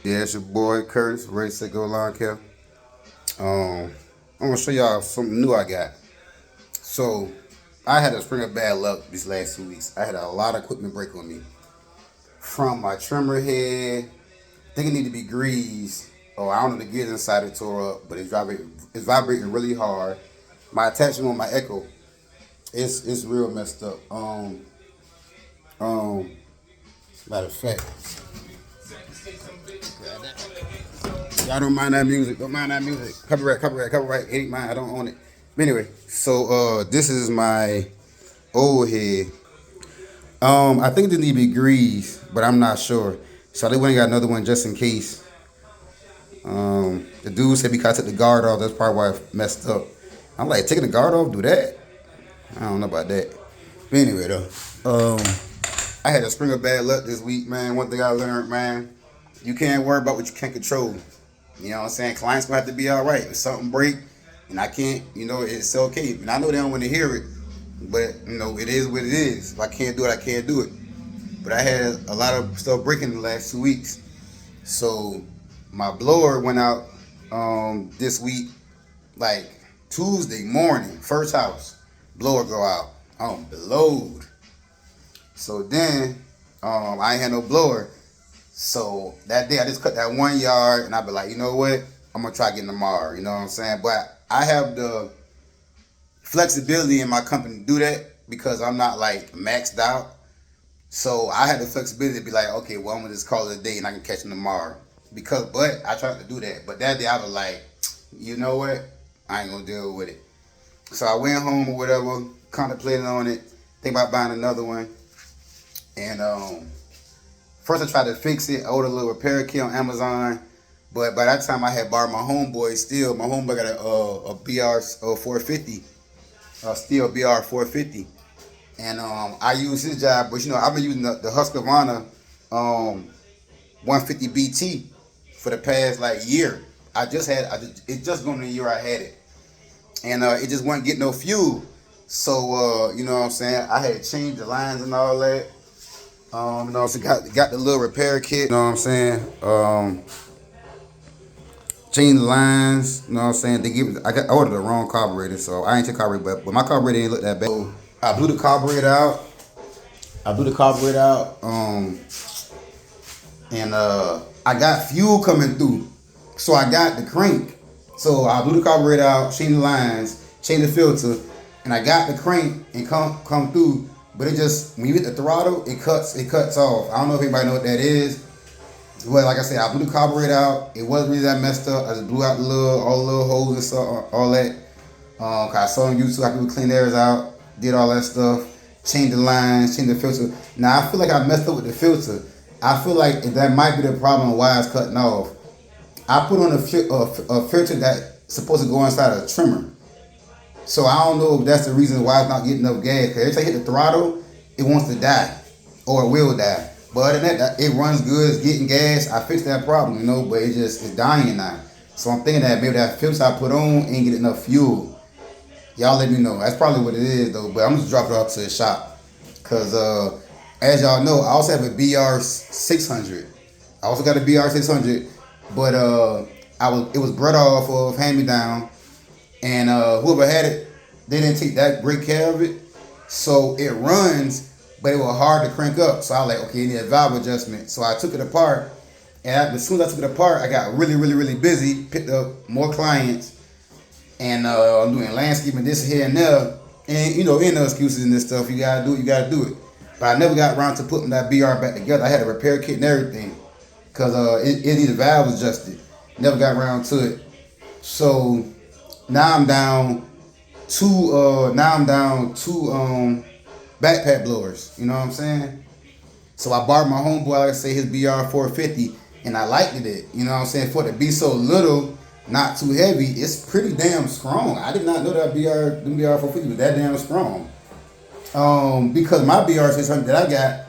Yeah, it's your boy Curtis, Ready Set Go Lawn Care. I'm gonna show y'all something new I got. So I had a string of bad luck these last 2 weeks. I had a lot of equipment break on me. From my trimmer head, I think it need to be greased. Oh, I don't know, the gears inside it tore up, but it's vibrating really hard. My attachment on my Echo, it's real messed up. Um, Matter of fact, y'all don't mind that music. Don't mind that music. Copyright. It ain't mine. I don't own it. But anyway, so this is my old head. I think it need to be greased, but I'm not sure. So they went and got another one just in case. The dude said because I took the guard off, that's probably why it messed up. I'm like, taking the guard off, do that? I don't know about that. But anyway, though, I had a spring of bad luck this week, man. One thing I learned, man, you can't worry about what you can't control. You know what I'm saying? Clients gonna have to be all right. If something break and I can't, it's okay. And I know they don't want to hear it, but it is what it is. If I can't do it, I can't do it. But I had a lot of stuff breaking in the last 2 weeks. So my blower went out this week, like Tuesday morning, first house. Blower go out. I'm blowed. So then I ain't had no blower. So that day I just cut that 1 yard and I be like, you know what? I'm gonna try getting tomorrow. You know what I'm saying? But I have the flexibility in my company to do that because I'm not like maxed out. So I had the flexibility to be like, okay, well I'm gonna just call it a day and I can catch them tomorrow. But I tried to do that. But that day I was like, you know what? I ain't gonna deal with it. So I went home or whatever, contemplated on it, think about buying another one. And first I tried to fix it. I ordered a little repair kit on Amazon. But by that time I had borrowed my homeboy still. My homeboy got a BR 450. Still BR 450. And I use his job, but I've been using the Husqvarna 150 BT for the past like year. It just going to the year I had it. And it just wasn't getting no fuel. So you know what I'm saying? I had changed the lines and all that. So got the little repair kit, you know what I'm saying? Changed the lines, you know what I'm saying? I ordered the wrong carburetor, so I ain't check carburetor, but my carburetor ain't look that bad. So I blew the carburetor out. And I got fuel coming through. So I got the crank. So I blew the carburetor out, changed the lines, changed the filter, and I got the crank and come through. But it just, when you hit the throttle, it cuts off. I don't know if anybody know what that is. Well, like I said, I blew the carburetor out. It wasn't really that messed up. I just blew out all the little holes and stuff, all that. Cause I saw on YouTube how people clean theirs out, did all that stuff, changed the lines, changed the filter. Now I feel like I messed up with the filter. I feel like that might be the problem why it's cutting off. I put on a filter that's supposed to go inside a trimmer. So I don't know if that's the reason why it's not getting enough gas. Cause every time you hit the throttle, it wants to die, or it will die. But other than that, it runs good. It's getting gas. I fixed that problem, but it's dying now. So I'm thinking that maybe that filter I put on ain't getting enough fuel. Y'all let me know. That's probably what it is though. But I'm just dropping it off to the shop. Cause as y'all know, I also have a BR 600. I also got a BR 600, but it was brought off of hand me down. And whoever had it, they didn't take that great care of it. So it runs, but it was hard to crank up. So I was like, okay, you need a valve adjustment. So I took it apart. And as soon as I took it apart, I got really, really, really busy, picked up more clients. And I'm doing landscaping this here and there. And, ain't no excuses in this stuff. You got to do it. But I never got around to putting that BR back together. I had a repair kit and everything. Because it needed valves adjusted. Never got around to it. So now I'm down two backpack blowers. You know what I'm saying? So I borrowed my homeboy, like I say, his BR 450, and I liked it. You know what I'm saying? For it to be so little, not too heavy, it's pretty damn strong. I did not know that BR 450 was that damn strong. Because my BR 600 that I got,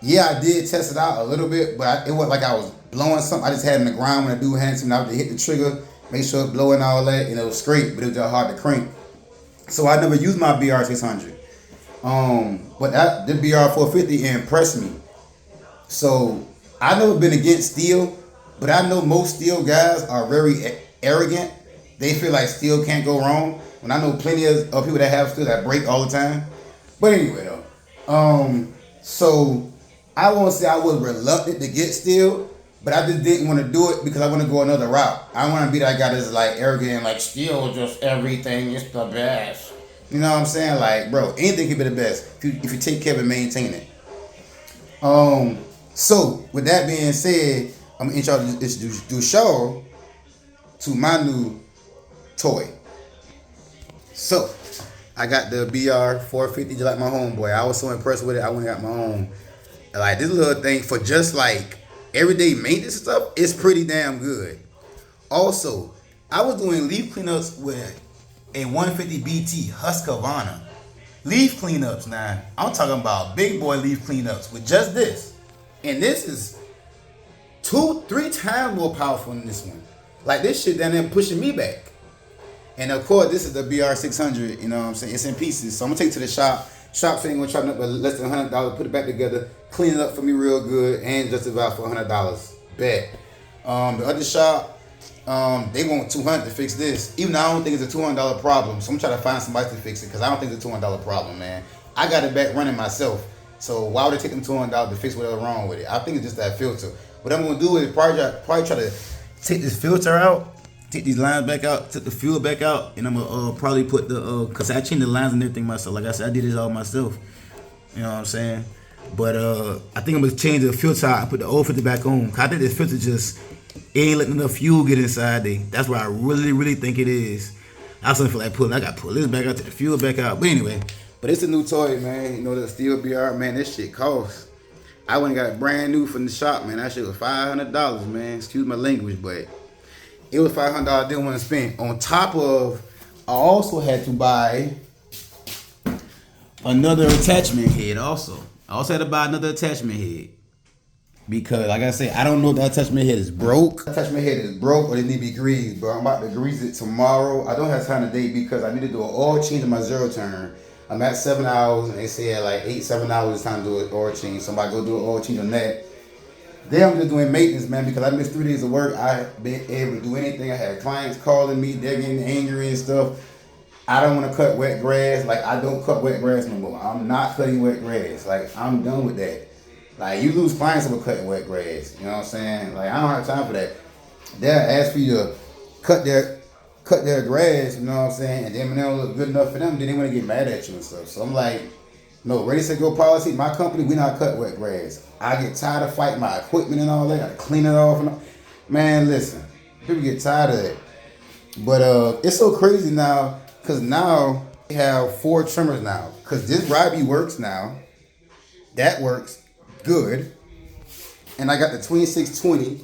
yeah, I did test it out a little bit, but it wasn't like I was blowing something. I just had it in the ground when I do hands, and I would hit the trigger, make sure it blowing all that, and it was straight, but it was just hard to crank. So I never used my BR 600. But the BR 450 impressed me. So I've never been against steel, but I know most steel guys are very arrogant. They feel like steel can't go wrong. When I know plenty of people that have steel that break all the time. But anyway, though, so I won't say I was reluctant to get steel, but I just didn't want to do it because I want to go another route. I want to be that guy that's like arrogant and like steel just everything is the best. You know what I'm saying? Like, bro, anything can be the best if you take care of and maintain it. So with that being said, I'm gonna introduce Dushar to my new toy. So I got the BR 450 just like my homeboy. I was so impressed with it. I went and got my own. Like this little thing for just like everyday maintenance stuff, it's pretty damn good. Also, I was doing leaf cleanups with a 150 BT Husqvarna. Leaf cleanups now. I'm talking about big boy leaf cleanups with just this. And this is 2-3 times more powerful than this one. Like this shit down there pushing me back. And of course, this is the BR600, you know what I'm saying? It's in pieces. So I'm gonna take it to the shop. Shop saying gonna chop it up for less than $100, put it back together, clean it up for me real good, and just about for $100. Bet. The other shop, they want $200 to fix this. Even though I don't think it's a $200 problem. So I'm trying to find somebody to fix it because I don't think it's a $200 problem, man. I got it back running myself. So why would it take them $200 to fix whatever wrong with it? I think it's just that filter. What I'm gonna do is probably try to take this filter out, take these lines back out, take the fuel back out, and I'm gonna probably put the cause I changed the lines and everything myself. Like I said, I did this all myself. You know what I'm saying? But I think I'm gonna change the filter out and put the old filter back on. Cause I think this filter just ain't letting enough fuel get inside there. That's what I really think it is. I was feel like I gotta pull this back out, take the fuel back out. But anyway, but it's a new toy, man. You know the Steel BR, man. This shit costs. I went and got it brand new from the shop, man. That shit was $500, man. Excuse my language, but it was $500 I didn't want to spend. On top of, I also had to buy another attachment head also. I also had to buy another attachment head. Because, like I say, I don't know if the attachment head is broke. The attachment head is broke or it need to be greased. But I'm about to grease it tomorrow. I don't have time today because I need to do an oil change in my zero turn. I'm at 7 hours and they say like 8-7 hours it's time to do an oil change. So I'm about to go do an oil change on that. Then I'm just doing maintenance, man, because I missed 3 days of work. I haven't been able to do anything. I had clients calling me, they're getting angry and stuff. I don't want to cut wet grass. Like, I don't cut wet grass no more. I'm not cutting wet grass. Like, I'm done with that. Like, you lose clients over cutting wet grass. You know what I'm saying? Like, I don't have time for that. They'll ask for you to cut their grass, you know what I'm saying? And then when they don't look good enough for them, then they want to get mad at you and stuff. So I'm like, no, ready, set, go policy. My company, we not cut wet grass. I get tired of fighting my equipment and all that. I gotta clean it off. And all. Man, listen, people get tired of that. But it's so crazy now, because now we have 4 trimmers now. Because this Ryby works now. That works good. And I got the 2620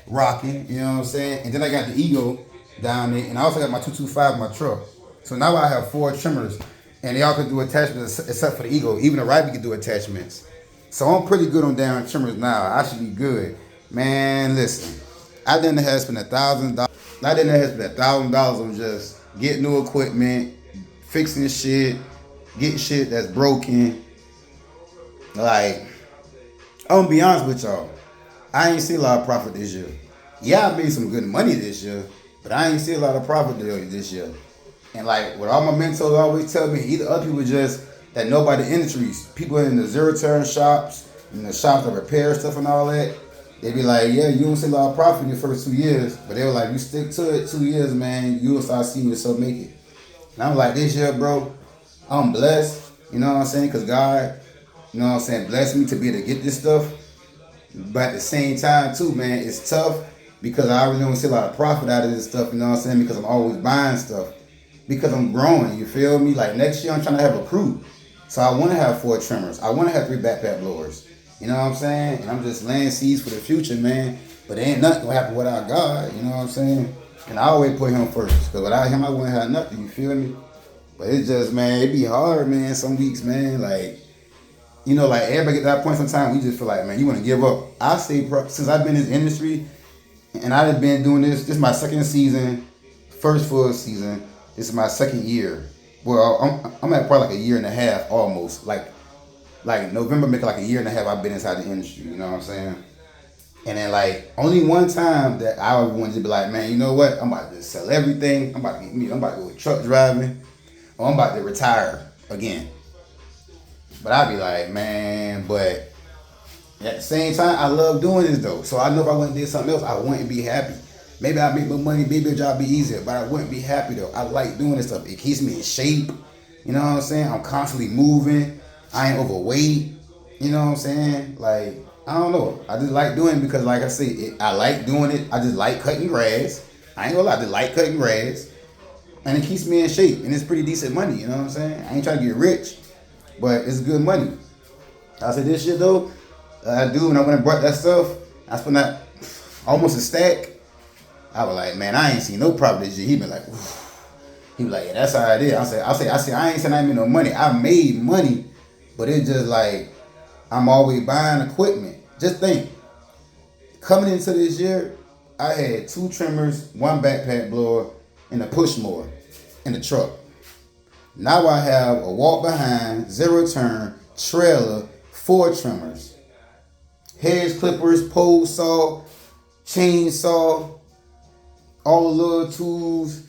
rocking, you know what I'm saying? And then I got the Ego down there. And I also got my 225 in my truck. So now I have 4 trimmers. And they all can do attachments except for the Ego. Even the Ryby can do attachments. So I'm pretty good on down trimmers now. I should be good. Man, listen. I didn't have to spend $1,000. I didn't have to spend $1,000 on just getting new equipment, fixing shit, getting shit that's broken. Like, I'm gonna be honest with y'all. I ain't see a lot of profit this year. Yeah, I made some good money this year, but I ain't see a lot of profit this year. And like what all my mentors always tell me, either other people just that know about the industries, people in the zero turn shops, in the shops that repair stuff and all that, they be like, yeah, you don't see a lot of profit in your first 2 years, but they were like, you stick to it 2 years, man, you'll start seeing yourself make it. And I'm like, this year, bro, I'm blessed, you know what I'm saying? Because God, you know what I'm saying, blessed me to be able to get this stuff. But at the same time, too, man, it's tough because I really don't see a lot of profit out of this stuff, you know what I'm saying? Because I'm always buying stuff. Because I'm growing, you feel me? Like next year, I'm trying to have a crew. So I want to have 4 trimmers. I want to have 3 backpack blowers. You know what I'm saying? And I'm just laying seeds for the future, man. But there ain't nothing gonna happen without God, you know what I'm saying? And I always put him first. Because without him, I wouldn't have nothing, you feel me? But it's just, man, it be hard, man, some weeks, man. Like, you know, like everybody get to that point sometimes, we just feel like, man, you want to give up. I say, since I've been in this industry, and I've been doing this is my second season, first full season. This is my second year. Well, I'm at probably like a year and a half almost. Like November make like a year and a half I've been inside the industry, you know what I'm saying? And then like only one time that I wanted to be like, man, you know what? I'm about to sell everything. I'm about to get me. I'm about to go truck driving. Or I'm about to retire again. But I'd be like, man, but at the same time, I love doing this though. So I know if I went and did something else, I wouldn't be happy. Maybe I'd make more money, maybe the job be easier, but I wouldn't be happy though. I like doing this stuff. It keeps me in shape. You know what I'm saying? I'm constantly moving. I ain't overweight. You know what I'm saying? Like, I don't know. I just like doing it because, like I said, I like doing it. I just like cutting grass. I ain't gonna lie, I just like cutting grass. And it keeps me in shape. And it's pretty decent money. You know what I'm saying? I ain't trying to get rich, but it's good money. I said, this shit though, I do, when I went and brought that stuff, I spent that almost a stack. I was like, man, I ain't seen no profit this year. He been like, oof. He was like, yeah, that's how it is. I said, I ain't saying I made no money. I made money, but it's just like, I'm always buying equipment. Just think, coming into this year, I had 2 trimmers, 1 backpack blower, and a push mower in the truck. Now I have a walk behind, 0 turn, trailer, 4 trimmers, hedge clippers, pole saw, chainsaw, all the little tools,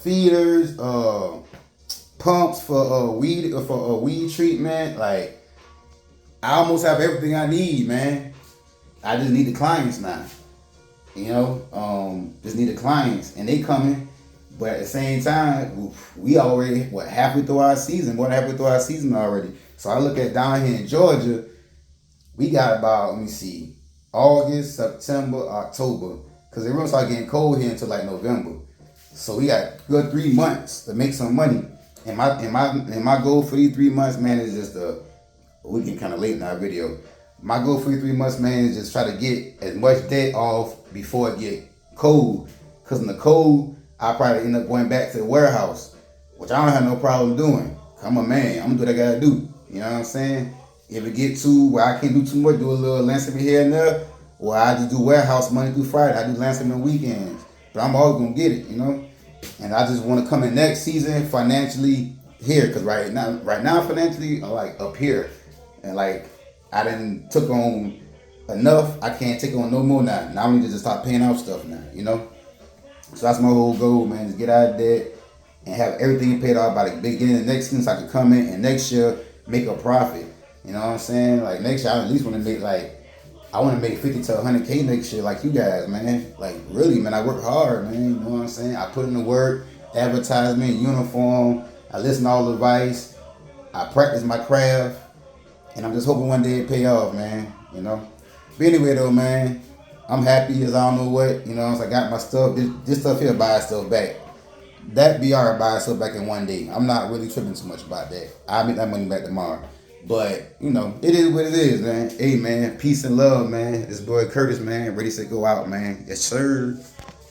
feeders, pumps for weed treatment. Like, I almost have everything I need, man. I just need the clients now. You know, just need the clients, and they coming. But at the same time, we already halfway through our season, more than halfway through our season already. So I look at down here in Georgia, we got about, let me see, August, September, October, because it really start getting cold here until like November. So we got good 3 months to make some money. And my goal for these 3 months, man, is just we getting kind of late in our video. My goal for these 3 months, man, is just try to get as much debt off before it get cold. Cause in the cold, I probably end up going back to the warehouse, which I don't have no problem doing. I'm a man. I'm gonna do what I gotta do. You know what I'm saying? If it get to where I can't do too much, do a little landscaping here and there, or I just do warehouse Monday through Friday. I do landscaping on weekends, but I'm always gonna get it, you know. And I just want to come in next season financially here, cause right now financially I'm like up here, and like I didn't took on enough. I can't take on no more now. Now I need to just start paying off stuff now, you know. So that's my whole goal, man, is get out of debt and have everything paid off by the beginning of next season so I can come in and next year make a profit. You know what I'm saying? Like next year I at least want to make I want to make 50 to 100K next year like you guys, man. Like really, man, I work hard, man. You know what I'm saying? I put in the work, advertisement, uniform. I listen to all the advice. I practice my craft. And I'm just hoping one day it pay off, man. You know? But anyway, though, man, I'm happy as I don't know what. You know, so I got my stuff. This stuff here buy itself back. That BR buy itself back in one day. I'm not really tripping too much about that. I'll make that money back tomorrow. But, you know, it is what it is, man. Hey, man, peace and love, man. This boy Curtis, man, ready to go out, man. Yes, sir.